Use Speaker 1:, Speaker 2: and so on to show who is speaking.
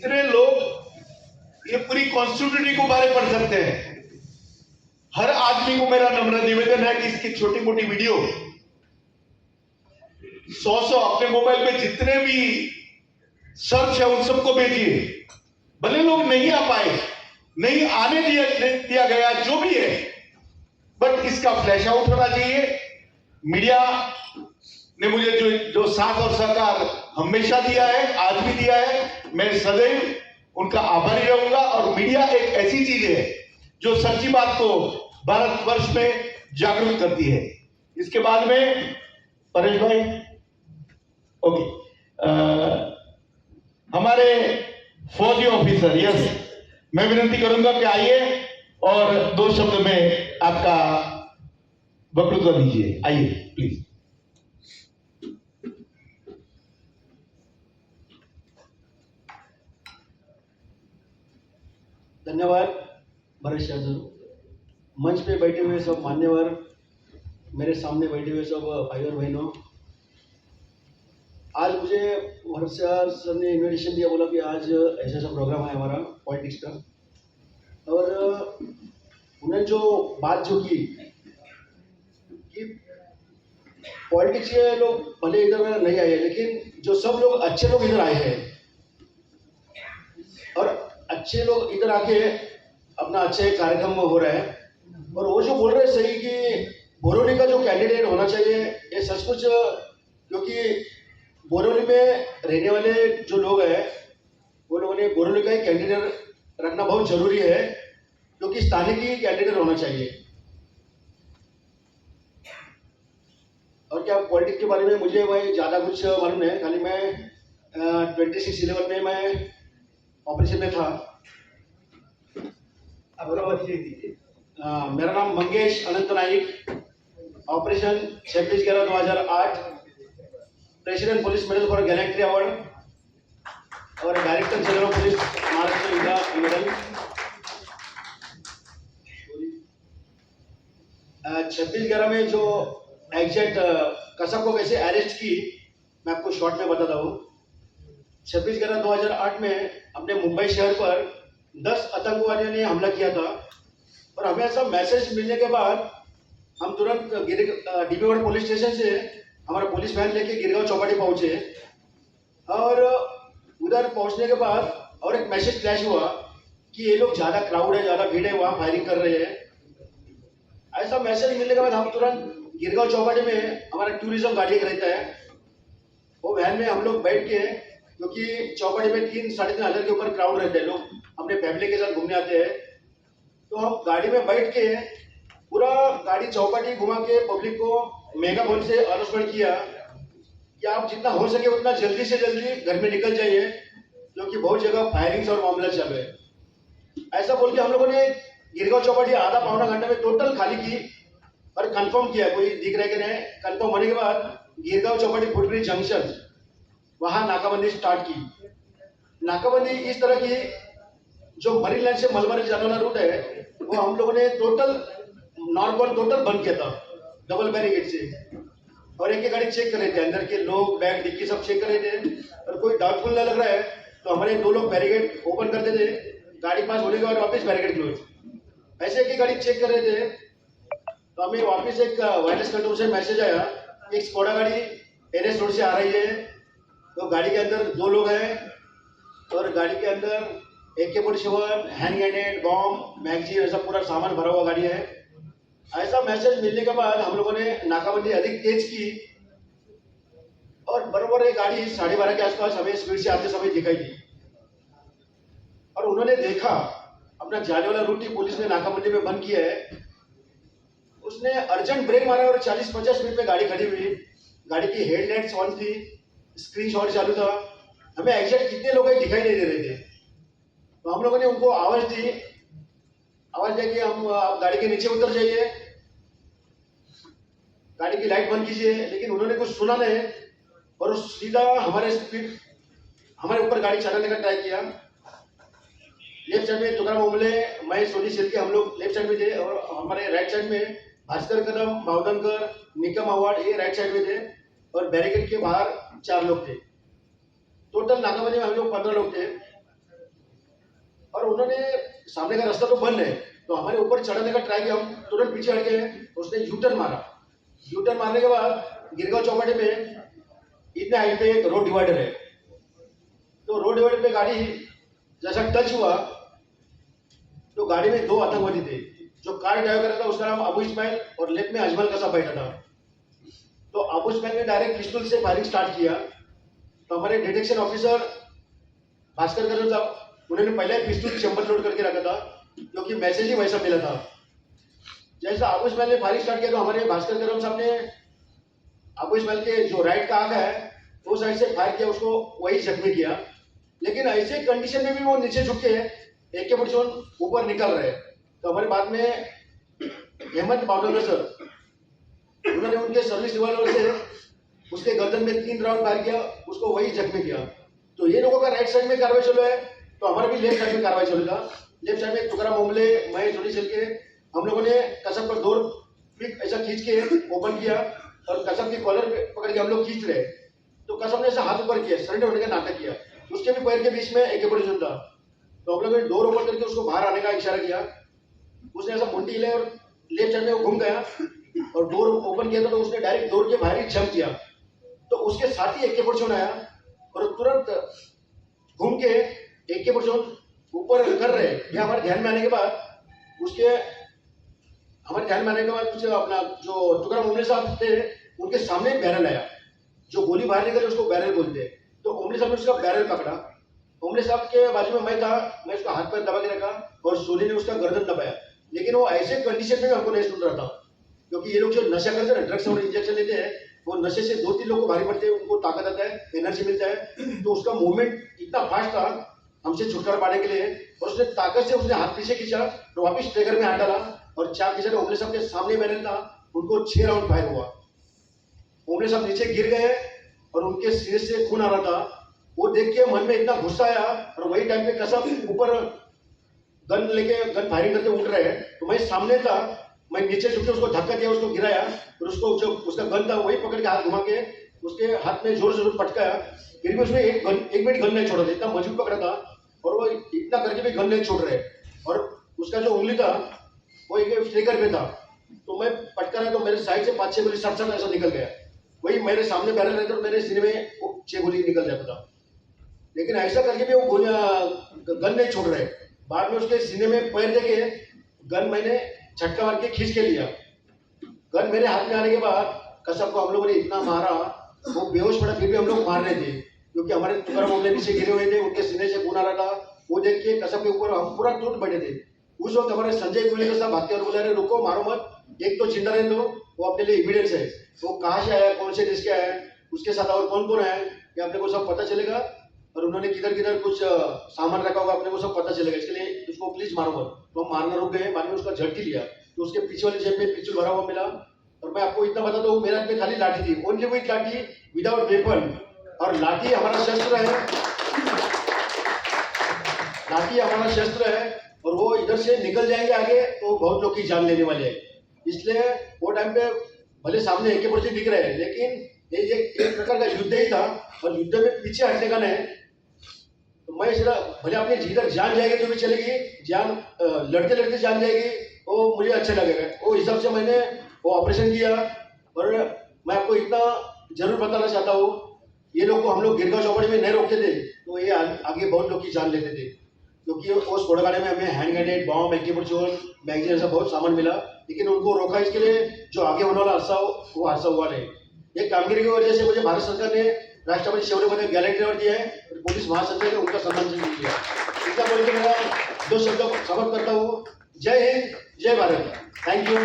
Speaker 1: जितने लोग ये पूरी कॉन्स्टिट्यूशन को बारे पढ़ सकते हैं, हर आदमी को मेरा नम्र निवेदन है कि इसकी छोटी मोटी वीडियो 100 अपने मोबाइल पे जितने भी सर्च है उन सबको भेजिए। भले लोग नहीं आ पाए, नहीं आने दिया गया, जो भी है, बट इसका फ्लैश आउट होना चाहिए। मीडिया ने मुझे जो साथ और सहकार हमेशा दिया है, आज भी दिया है, मैं सदैव उनका आभारी रहूंगा। और मीडिया एक ऐसी चीज है जो सच्ची बात को भारतवर्ष में जागरूक करती है। इसके बाद में परेश भाई, ओके, हमारे फौजी ऑफिसर, यस, मैं विनती करूंगा कि आइए और 2 शब्द में आपका वक्तव्य दीजिए। आइए प्लीज।
Speaker 2: धन्यवाद भरत शाह जी। मंच पे बैठे हुए सब मान्यवर, मेरे सामने बैठे हुए सब भाई और बहनों, आज मुझे भरत शाह सर ने इन्विटेशन दिया, बोला कि आज ऐसा ऐसा प्रोग्राम है हमारा पॉलिटिक्स का, और उन्होंने जो बात जो की कि पॉलिटिक्स के लोग भले इधर नहीं आए, लेकिन जो सब लोग अच्छे लोग इधर आए हैं, और अच्छे लोग इधर आके अपना अच्छे कार्यक्रम हो रहा है। और वो जो बोल रहे हैं सही कि बोरोली का जो कैंडिडेट होना चाहिए, ये सचमुच, क्योंकि बोरोली में रहने वाले जो लोग हैं वो लोगों ने बोरोली का ही कैंडिडेट रखना बहुत जरूरी है, क्योंकि स्थानीय ही कैंडिडेट होना चाहिए। और क्या पॉलिटिक्स के बारे में मुझे भाई ज़्यादा कुछ मालूम नहीं है, खाली मैं 26/11 में मैं ऑपरेशन में था। मेरा नाम Mangesh Anant Naik, operation 26/11/2008, president police medal for gallantry award और director general of police Maharashtra India medal. 26/11 में जो एग्जेक्ट कसम को कैसे अरेस्ट की, मैं आपको शॉर्ट में बताता हूँ। 26/11/2008 में अपने मुंबई शहर पर 10 आतंकवादियों ने हमला किया था, और हमें ऐसा मैसेज मिलने के बाद हम तुरंत डीबीवाड़ पुलिस स्टेशन से हमारा पुलिस वैन लेके गिरगांव चौपाटी पहुंचे। और उधर पहुंचने के बाद और एक मैसेज फ्लैश हुआ कि ये लोग ज़्यादा क्राउड है, ज़्यादा भीड़ है, वहाँ फायरिंग कर रहे हैं। ऐसा मैसेज मिलने के बाद हम तुरंत गिरगांव चौपाटी में हमारा टूरिज्म गाड़ी एक रहता है, वो वैन में हम लोग बैठ के, क्योंकि चौपाटी में 3-3.5 हज़ार के ऊपर क्राउड रहते हैं, लोग अपने फैमिली के साथ घूमने आते हैं, तो हम गाड़ी में बैठ के पूरा गाड़ी चौपाटी घुमा के पब्लिक को मेगाफोन से अनाउंसमेंट किया कि आप जितना हो सके उतना जल्दी से जल्दी घर में निकल जाइए, क्योंकि बहुत जगह फायरिंग्स और मामला चल रहे हैं। ऐसा बोल के हम लोगों ने गिरगांव चौपाटी आधा पौना घंटे में टोटल खाली की और कंफर्म किया कोई दिख रहे कि नहीं। कंफर्म होने के बाद गिरगांव चौपाटी फुटब्रिज जंक्शन, वहां नाकाबंदी स्टार्ट की। नाकाबंदी इस तरह की, जो मरीन लाइन से मलबारी जाने वाला रूट है वो हम लोगों ने टोटल नॉर्मल टोटल बंद किया था डबल बैरिकेड से, और एक गाड़ी चेक कर रहे थे, अंदर के लोग बैग डिक्की सब चेक कर रहे थे, और कोई डाउटफुल ना लग रहा है तो हमारे 2 लोग बैरिकेड ओपन करते थे, गाड़ी पास होने के बाद वापस बैरिकेड क्लोज। ऐसे एक गाड़ी चेक कर रहे थे तो हमें वापस एक वायरलेस कंट्रोल से मैसेज आया, एक स्कोडा गाड़ी NS रोड से आ रही है, तो गाड़ी के अंदर 2 लोग हैं, और गाड़ी के अंदर AK-47, hand grenade, bomb, magazine, ऐसा पूरा सामान भरा हुआ गाड़ी है। ऐसा मैसेज मिलने के बाद हम लोगों ने नाकाबंदी अधिक तेज की, और बराबर एक गाड़ी 12:30 के आसपास हमें स्पीड से आते समय दिखाई दी, और उन्होंने देखा अपना जाने वाला रूट ही पुलिस ने नाकाबंदी में बंद किया है। उसने अर्जेंट ब्रेक मारा और 40-50 मिनट में गाड़ी खड़ी हुई, गाड़ी की हेडलाइट्स ऑन थी, स्क्रीनशॉट चालू था, हमें एग्जैक्ट कितने लोग दिखाई नहीं दे रहे थे। तो हम लोगों ने उनको आवाज दी कि हम आप गाड़ी के नीचे उतर जाइए, गाड़ी की लाइट बंद कीजिए, लेकिन उन्होंने कुछ सुना नहीं, और सीधा हमारे ऊपर गाड़ी चलाने का ट्राई किया। लेफ्ट साइड में तुकाराम ओमले, मैं, सोनी शिर्के, हम लोग लेफ्ट साइड में थे, और हमारे राइट साइड में भास्कर कदम, भावदनकर, निकम अवार्ड, ये राइट साइड में थे, और बैरिकेड के बाहर 4 लोग थे। टोटल नाकाबंदी में हम लोग 15 लोग थे। और उन्होंने सामने का रास्ता तो बंद है, तो हमारे ऊपर चढ़ाने का ट्राई किया, हम तुरंत पीछे हट गए, उसने यू टर्न मारा। यू टर्न मारने के बाद गिरगांव चौपाटी में इतने हाइट पे एक रोड डिवाइडर है, तो रोड डिवाइडर पे गाड़ी जैसा टच हुआ तो गाड़ी में 2 आतंकवादी थे। जो कार ड्राइव कर रहा था उसका नाम अबू इस्माइल और लेफ्ट में अजमल का सा बैठा था। तो अबू इस्माइल ने डायरेक्ट पिस्टल से फायरिंग स्टार्ट किया, तो हमारे डिटेक्शन ऑफिसर भास्कर करम साहब, उन्होंने पहले पिस्टल चैम्बर लोड करके रखा था क्योंकि मैसेज ही वैसा मिला था। जैसा अबू इस्माइल ने फायरिंग स्टार्ट किया तो हमारे भास्कर करम साहब ने अबू इस्माइल के जो राइट का आंख है वो साइड से फायर किया, उसको वही जख्मी किया। लेकिन ऐसे कंडीशन में भी वो नीचे झुक के AK-47 ऊपर निकल रहे, तो हमारे बाद में हेमंत बावडकर सर, उन्होंने उनके सर्विस रिवॉल्वर से उसके गर्दन में 3 राउंड फायर किया, उसको वही जख्मी किया। तो ये लोगों का राइट साइड में कार्रवाई चल रहा है, तो हमारा भी लेफ्ट साइड में कार्रवाई चलेगा। लेफ्ट साइड में तुकाराम ओमले, मैं थोड़ी चल के हम लोगों ने कसब पर 2 फीट ऐसा खींच के ओपन किया और कसब की कॉलर पकड़ के हम लोग खींच रहे, तो कसब ने ऐसा हाथ ऊपर किया, सरेंडर होने का नाटक किया। उसके भी पैर के बीच में AK-47 था, तो हम लोगों ने डोर ओपन करके उसको बाहर आने का इशारा किया। उसने ऐसा मुंडी हिले और लेफ्ट साइड में वो घूम गया और डोर ओपन किया था, तो उसने डायरेक्ट डोर के बाहर ही जंप किया, तो उसके साथ ही AK-47 आया और तुरंत घूम के AK-47 ऊपर कर रहे। ये हमारे ध्यान में आने के बाद कुछ अपना जो तुकाराम ओमले साहब थे उनके सामने एक बैरल आया, जो गोली बाहर निकले उसको बैरल बोलते हैं। तो ओमले साहब ने उसका बैरल पकड़ा, ओमले साहब के बाजू में मैं था, मैं उसका हाथ पैर दबा के रखा और सोनी ने उसका गर्दन दबाया। लेकिन वो ऐसे कंडीशन में हमको नहीं सुन रहा था, क्योंकि ये लोग जो नशा करते हैं, ड्रग्स और इंजेक्शन लेते हैं, वो नशे से 2-3 लोग को भारी पड़ते हैं, उनको ताकत आता है, एनर्जी मिलता है। तो उसका मूवमेंट इतना फास्ट था हमसे छुटकारा पाने के लिए, और उसने ताकत से उसने हाथ पीछे खींचा तो वापिस ट्रिगर में हाथ डाला और 4 पीछे ओमले साहब के सामने बैरल था, उनको 6 राउंड फायर हुआ। ओमले साहब नीचे गिर गए और उनके सिर से खून आ रहा था। वो देख के मन में इतना गुस्सा आया, और वही टाइम पे कसब ऊपर गन लेके गन फायरिंग करते उठ रहे हैं, तो मैं सामने था, मैं नीचे झुक के उसको धक्का दिया, उसको गिराया और उसको जो उसका गन था वही पकड़ के हाथ घुमा के उसके हाथ में जोर से पटकाया। फिर भी उसने एक मिनट गन नहीं छोड़ा था, इतना मजबूत पकड़ा था, और वो इतना करके भी गन नहीं छोड़ रहे, और उसका जो उंगली था वो एक ट्रिगर पे था, तो मैं पटका रहा तो मेरे साइड से 5-6 गोली साथ ऐसा निकल गया। वही मेरे सामने बैरल रहता और मेरे सीने में 6 गोली निकल जाता था, लेकिन ऐसा करके भी वो गन नहीं छोड़ रहे। बाद में उसके सीने में पैर देके गन मैंने झटका मार के खींच के लिया। गन मेरे हाथ में आने के बाद कसब को हम लोगों ने इतना मारा, वो बेहोश पड़ा, फिर भी हम लोग मार रहे थे क्योंकि हमारे तुकाराम ओमले नीचे गिरे हुए थे, उनके सीने से खून आ रहा था। वो देख के कसब के ऊपर हम पूरा टूट बैठे थे। उस वक्त हमारे संजय गोलेकर साहब भागते और बोला, अरे रुको, मारो मत, एक तो जिंदा रहने दो, वो अपने लिए एविडेंस है, वो कहाँ से आया, कौन से देश के आया, उसके साथ और कौन कौन है, ये अपने को सब पता चलेगा, और उन्होंने किधर किधर कुछ सामान रखा होगा, अपने को सब पता चलेगा, इसके लिए उसको प्लीज मारो मत। तो हम मारना रुक गए। बाद में उसका झटकी लिया तो उसके पीछे वाली जेब में पिस्टल भरा हुआ मिला, और मैं आपको इतना बता दूं, मेरे हाथ में खाली लाठी थी, ओनली विद लाठी, विदाउट वेपन। और लाठी हमारा शस्त्र है, लाठी हमारा शस्त्र है, और वो इधर से निकल जाएंगे आगे तो बहुत लोग की जान लेने वाले हैं। इसलिए वो टाइम पे भले सामने AK-47 दिख रहे हैं, लेकिन ये एक प्रकार का युद्ध ही था, और युद्ध में पीछे हटने का नहीं। तो मैं सिर्फ भले अपने जिधर जान जाएगी तो भी चलेगी, जान लड़ते लड़ते जान जाएगी, वो मुझे अच्छा लगेगा, वो हिसाब से मैंने वो ऑपरेशन किया। और मैं आपको इतना जरूर बताना चाहता हूँ, ये लोग को हम लोग गिरगांव चौपाटी में नहीं रोकते थे तो ये आगे बहुत लोग की जान लेते थे, क्योंकि उस घोड़ागाड़ी में हमें hand grenade, bomb, AK-47, magazine, ऐसा बहुत सामान मिला, लेकिन उनको रोका इसके लिए जो आगे होने वाला हादसा हो वो हादसा हुआ नहीं। ये कामगिरी की वजह से मुझे भारत सरकार ने राष्ट्रपति शिवने गैलेंट्री अवार्ड दिया है, और पुलिस महासंचालक ने उनका सम्मान किया। इतना बोल के मेरा 2 शब्द समाप्त करता हूँ। जय हिंद, जय भारत। Thank you.